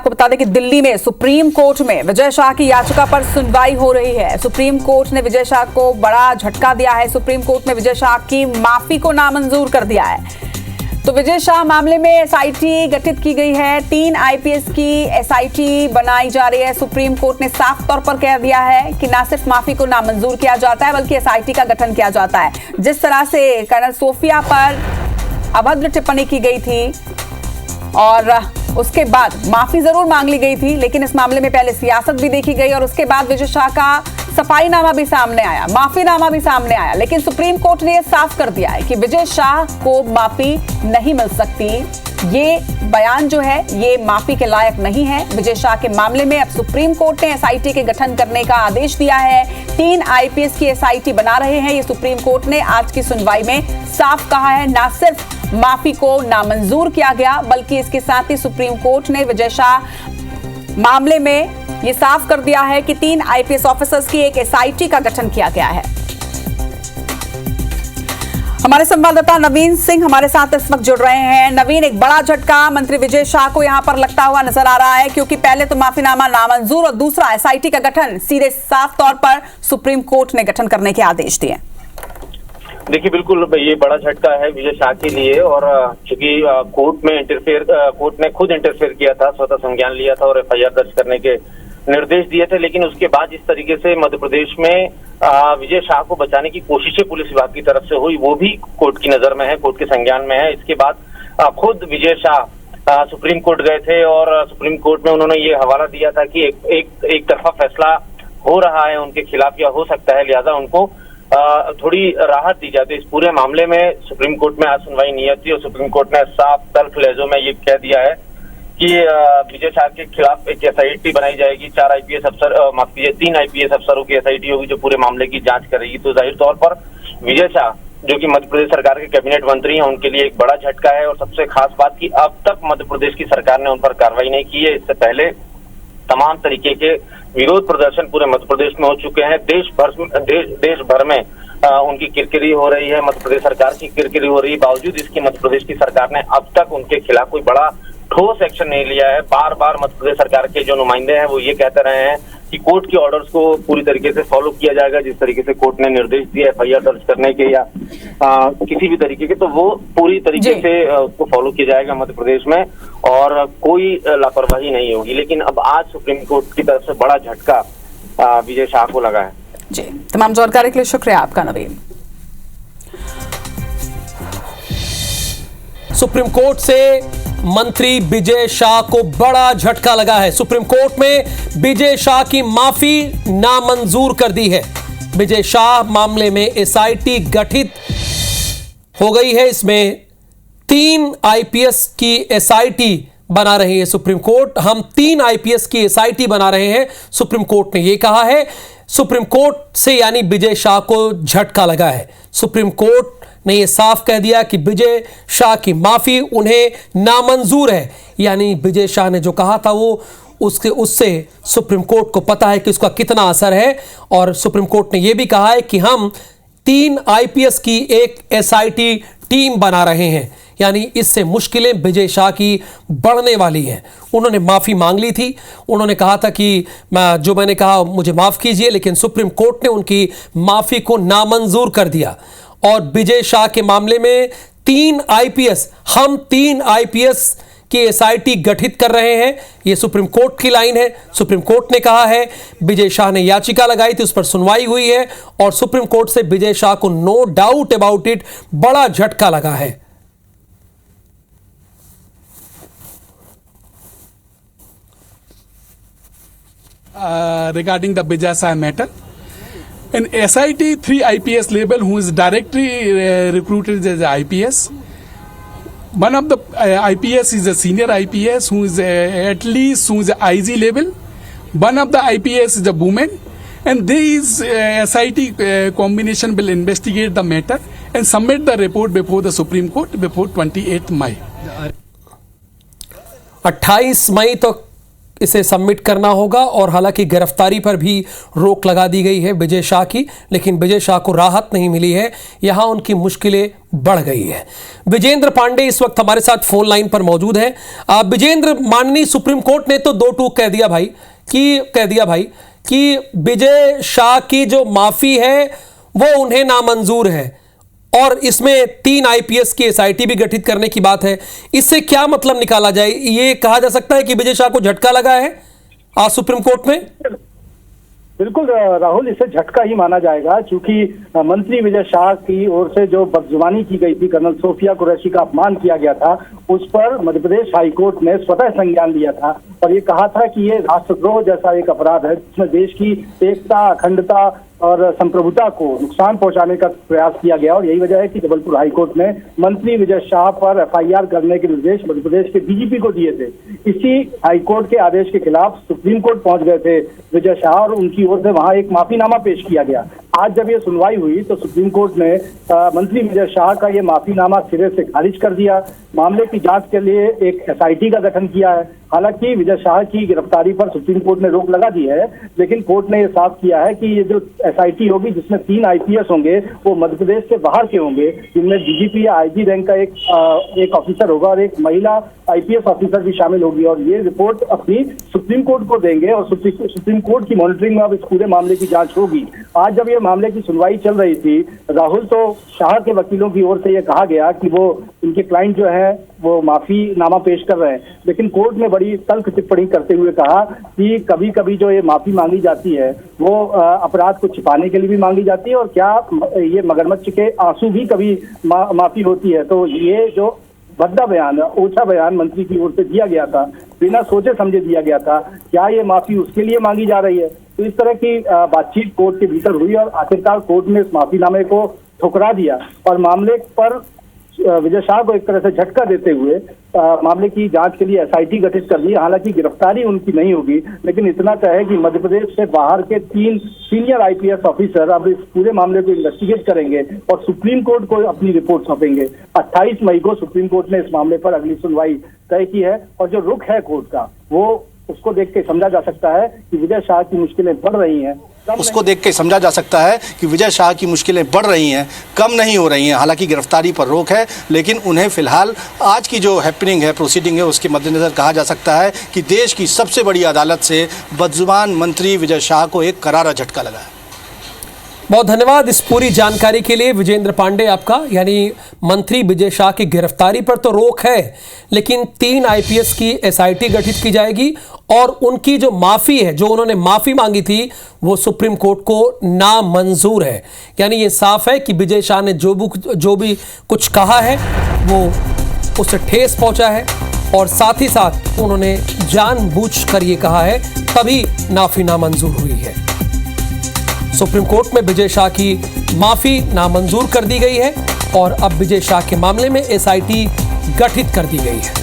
आपको बता दें कि दिल्ली में सुप्रीम कोर्ट में विजय शाह की याचिका पर सुनवाई हो रही है। सुप्रीम कोर्ट ने विजय शाह को बड़ा झटका दिया है। सुप्रीम कोर्ट ने विजय शाह की माफी को नामंजूर कर दिया है। तो विजय शाह मामले में एसआईटी गठित की गई है। 3 आईपीएस की एसआईटी बनाई जा रही है। सुप्रीम कोर्ट ने साफ तौर पर कह दिया है कि ना सिर्फ माफी को नामंजूर किया जाता है बल्कि एसआईटी का गठन किया जाता है। जिस तरह से कर्नल सोफिया पर अभद्र टिप्पणी की गई थी और उसके बाद माफी जरूर मांग ली गई थी, लेकिन इस मामले में पहले सियासत भी देखी गई और उसके बाद विजय शाह का सफाईनामा भी सामने आया, माफीनामा भी सामने आया। लेकिन सुप्रीम कोर्ट ने यह साफ कर दिया है कि विजय शाह को माफी नहीं मिल सकती। ये बयान जो है ये माफी के लायक नहीं है। विजय शाह के मामले में अब सुप्रीम कोर्ट ने एसआईटी के गठन करने का आदेश दिया है। 3 आईपीएस की एसआईटी बना रहे हैं। ये सुप्रीम कोर्ट ने आज की सुनवाई में साफ कहा है। ना सिर्फ माफी को नामंजूर किया गया बल्कि इसके साथ ही सुप्रीम कोर्ट ने विजय शाह मामले में ये साफ कर दिया है कि 3 आईपीएस ऑफिसर्स की एक एसआईटी का गठन किया गया है। हमारे संवाददाता नवीन सिंह हमारे साथ इस वक्त जुड़ रहे हैं। नवीन, एक बड़ा झटका मंत्री विजय शाह को यहां पर लगता हुआ नजर आ रहा है, क्योंकि पहले तो माफीनामा नामंजूर और दूसरा एसआईटी का गठन सीधे साफ तौर पर सुप्रीम कोर्ट ने गठन करने के आदेश दिए। देखिए, बिल्कुल ये बड़ा झटका है विजय शाह के लिए। और चूंकि कोर्ट ने खुद इंटरफेयर किया था, स्वतः संज्ञान लिया था और एफआईआर दर्ज करने के निर्देश दिए थे, लेकिन उसके बाद जिस तरीके से मध्य प्रदेश में विजय शाह को बचाने की कोशिशें पुलिस विभाग की तरफ से हुई, वो भी कोर्ट की नजर में है, कोर्ट के संज्ञान में है। इसके बाद खुद विजय शाह सुप्रीम कोर्ट गए थे और सुप्रीम कोर्ट में उन्होंने ये हवाला दिया था कि एक तरफा फैसला हो रहा है उनके खिलाफ या हो सकता है, लिहाजा उनको थोड़ी राहत दी जाती। इस पूरे मामले में सुप्रीम कोर्ट में आज सुनवाई नियत थी और सुप्रीम कोर्ट ने साफ तल्ख लहजों में ये कह दिया है कि विजय शाह के खिलाफ एक एसआईटी बनाई जाएगी। 4 आईपीएस अफसर, माफ कीजिए 3 आईपीएस अफसरों की एसआईटी होगी जो पूरे मामले की जांच करेगी। तो जाहिर तौर पर विजय शाह जो कि मध्य प्रदेश सरकार के कैबिनेट मंत्री हैं, उनके लिए एक बड़ा झटका है। और सबसे खास बात की अब तक मध्य प्रदेश की सरकार ने उन पर कार्रवाई नहीं की है। इससे पहले तमाम तरीके के विरोध प्रदर्शन पूरे मध्य प्रदेश में हो चुके हैं। देश भर में उनकी किरकिरी हो रही है, मध्य प्रदेश सरकार की किरकिरी हो रही है। बावजूद इसकी मध्य प्रदेश की सरकार ने अब तक उनके खिलाफ कोई बड़ा ठोस एक्शन नहीं लिया है। बार बार मध्य प्रदेश सरकार के जो नुमाइंदे हैं वो ये कहते रहे हैं कि कोर्ट के ऑर्डर्स को पूरी तरीके से फॉलो किया जाएगा। जिस तरीके से कोर्ट ने निर्देश दिया एफआईआर दर्ज करने के या किसी भी तरीके के, तो वो पूरी तरीके से उसको फॉलो किया जाएगा मध्य प्रदेश में और कोई लापरवाही नहीं होगी। लेकिन अब आज सुप्रीम कोर्ट की तरफ से बड़ा झटका विजय शाह को लगा है। जी, तमाम जानकारी के लिए शुक्रिया आपका नवीन। सुप्रीम कोर्ट से मंत्री विजय शाह को बड़ा झटका लगा है। सुप्रीम कोर्ट में विजय शाह की माफी नामंजूर कर दी है। विजय शाह मामले में एसआईटी गठित हो गई है। इसमें 3 आईपीएस की एसआईटी बना रही है सुप्रीम कोर्ट। हम 3 आईपीएस की एसआईटी बना रहे हैं, सुप्रीम कोर्ट ने यह कहा है। सुप्रीम कोर्ट से यानी विजय शाह को झटका लगा है। सुप्रीम कोर्ट ने यह साफ कह दिया कि विजय शाह की माफी उन्हें नामंजूर है। यानी विजय शाह ने जो कहा था वो उससे सुप्रीम कोर्ट को पता है कि उसका कितना असर है। और सुप्रीम कोर्ट ने यह भी कहा है कि हम 3 आईपीएस की एक एसआईटी टीम बना रहे हैं। यानी इससे मुश्किलें विजय शाह की बढ़ने वाली हैं। उन्होंने माफ़ी मांग ली थी। उन्होंने कहा था कि मैंने कहा मुझे माफ़ कीजिए, लेकिन सुप्रीम कोर्ट ने उनकी माफ़ी को नामंजूर कर दिया। और विजय शाह के मामले में 3 आईपीएस की एसआईटी गठित कर रहे हैं। यह सुप्रीम कोर्ट की लाइन है। सुप्रीम कोर्ट ने कहा है, विजय शाह ने याचिका लगाई थी, उस पर सुनवाई हुई है और सुप्रीम कोर्ट से विजय शाह को नो डाउट अबाउट इट बड़ा झटका लगा है। Regarding the Vijay Shah matter, an SIT 3 IPS level who is directly recruited as a IPS. One of the IPS is a senior IPS who is at least who is a IG level. One of the IPS is a woman, and this SIT combination will investigate the matter and submit the report before the Supreme Court before 28th May. 28 मई तो इसे submit करना होगा। और हालांकि गिरफ्तारी पर भी रोक लगा दी गई है विजय शाह की, लेकिन विजय शाह को राहत नहीं मिली है, यहां उनकी मुश्किलें बढ़ गई है। विजेंद्र पांडे इस वक्त हमारे साथ फोन लाइन पर मौजूद है। विजेंद्र, माननीय सुप्रीम कोर्ट ने तो दो टूक कह दिया भाई कि विजय शाह की जो माफी है वो उन्हें नामंजूर है, और इसमें 3 आईपीएस की एसआईटी भी गठित करने की बात है। इससे क्या मतलब निकाला जाए? ये कहा जा सकता है कि विजय शाह को झटका लगा है आज सुप्रीम कोर्ट में? बिल्कुल राहुल, इसे झटका ही माना जाएगा, क्योंकि मंत्री विजय शाह की ओर से जो बदजुबानी की गई थी, कर्नल सोफिया कुरैशी का अपमान किया गया था, उस पर मध्य प्रदेश हाईकोर्ट ने स्वतः संज्ञान लिया था और ये कहा था कि ये राष्ट्रद्रोह जैसा एक अपराध है जिसमें देश की एकता, अखंडता और संप्रभुता को नुकसान पहुंचाने का प्रयास किया गया। और यही वजह है कि जबलपुर हाईकोर्ट ने मंत्री विजय शाह पर एफआईआर करने के निर्देश मध्य प्रदेश के डीजीपी को दिए थे। इसी हाईकोर्ट के आदेश के खिलाफ सुप्रीम कोर्ट पहुंच गए थे विजय शाह और उनकी ओर से वहां एक माफीनामा पेश किया गया। आज जब ये सुनवाई हुई तो सुप्रीम कोर्ट ने मंत्री विजय शाह का ये माफीनामा सिरे से खारिज कर दिया। मामले की जांच के लिए एक एसआईटी का गठन किया है। हालांकि विजय शाह की गिरफ्तारी पर सुप्रीम कोर्ट ने रोक लगा दी है, लेकिन कोर्ट ने ये साफ किया है कि ये जो एसआईटी होगी जिसमें 3 आईपीएस होंगे वो मध्य प्रदेश से बाहर के होंगे, जिनमें डीजीपी या आईजी रैंक का एक ऑफिसर होगा और एक महिला आईपीएस ऑफिसर भी शामिल होगी। और ये रिपोर्ट अपनी सुप्रीम कोर्ट को देंगे और सुप्रीम कोर्ट की मॉनिटरिंग में अब इस पूरे मामले की जांच होगी। आज जब ये मामले की सुनवाई चल रही थी राहुल, तो शाह के वकीलों की ओर से ये कहा गया कि वो इनके क्लाइंट जो है वो माफीनामा पेश कर रहे हैं, लेकिन कोर्ट ने बड़ी तल्ख टिप्पणी करते हुए कहा कि कभी कभी जो ये माफी मांगी जाती है वो अपराध को छिपाने के लिए भी मांगी जाती है, और क्या ये मगरमच्छ के आंसू भी कभी माफी होती है। तो ये जो भद्दा बयान, ओछा बयान मंत्री की ओर से दिया गया था, बिना सोचे समझे दिया गया था, क्या ये माफी उसके लिए मांगी जा रही है? तो इस तरह की बातचीत कोर्ट के भीतर हुई और आखिरकार कोर्ट ने इस माफीनामे को ठुकरा दिया और मामले पर विजय शाह को एक तरह से झटका देते हुए मामले की जांच के लिए एसआईटी गठित कर दी। हालांकि गिरफ्तारी उनकी नहीं होगी, लेकिन इतना तय है कि मध्य प्रदेश से बाहर के 3 सीनियर आईपीएस ऑफिसर अब इस पूरे मामले को इन्वेस्टिगेट करेंगे और सुप्रीम कोर्ट को अपनी रिपोर्ट सौंपेंगे। 28 मई को सुप्रीम कोर्ट ने इस मामले पर अगली सुनवाई तय की है और जो रुख है कोर्ट का वो उसको देख के समझा जा सकता है कि विजय शाह की मुश्किलें बढ़ रही हैं। उसको देख के समझा जा सकता है कि विजय शाह की मुश्किलें बढ़ रही हैं, कम नहीं हो रही हैं। हालांकि गिरफ्तारी पर रोक है, लेकिन उन्हें फिलहाल आज की जो हैपनिंग है, प्रोसीडिंग है, उसके मद्देनजर कहा जा सकता है कि देश की सबसे बड़ी अदालत से बदजुबान मंत्री विजय शाह को एक करारा झटका लगा है। बहुत धन्यवाद इस पूरी जानकारी के लिए विजेंद्र पांडे आपका। यानी मंत्री विजय शाह की गिरफ्तारी पर तो रोक है, लेकिन 3 आईपीएस की एसआईटी गठित की जाएगी और उनकी जो माफी है, जो उन्होंने माफी मांगी थी, वो सुप्रीम कोर्ट को नामंजूर है। यानी ये साफ है कि विजय शाह ने जो भी कुछ कहा है वो उसे ठेस पहुंचा है और साथ ही साथ उन्होंने जानबूझकर ये कहा है, तभी माफी नामंजूर हुई है। सुप्रीम कोर्ट में विजय शाह की माफी नामंजूर कर दी गई है और अब विजय शाह के मामले में एसआईटी गठित कर दी गई है।